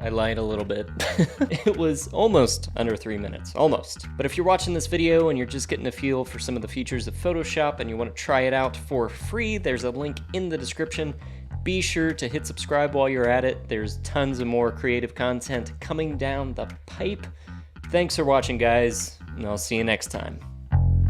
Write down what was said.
I lied a little bit. It was almost under 3 minutes, almost. But if you're watching this video and you're just getting a feel for some of the features of Photoshop and you want to try it out for free, there's a link in the description. Be sure to hit subscribe while you're at it. There's tons of more creative content coming down the pipe. Thanks for watching, guys, and I'll see you next time.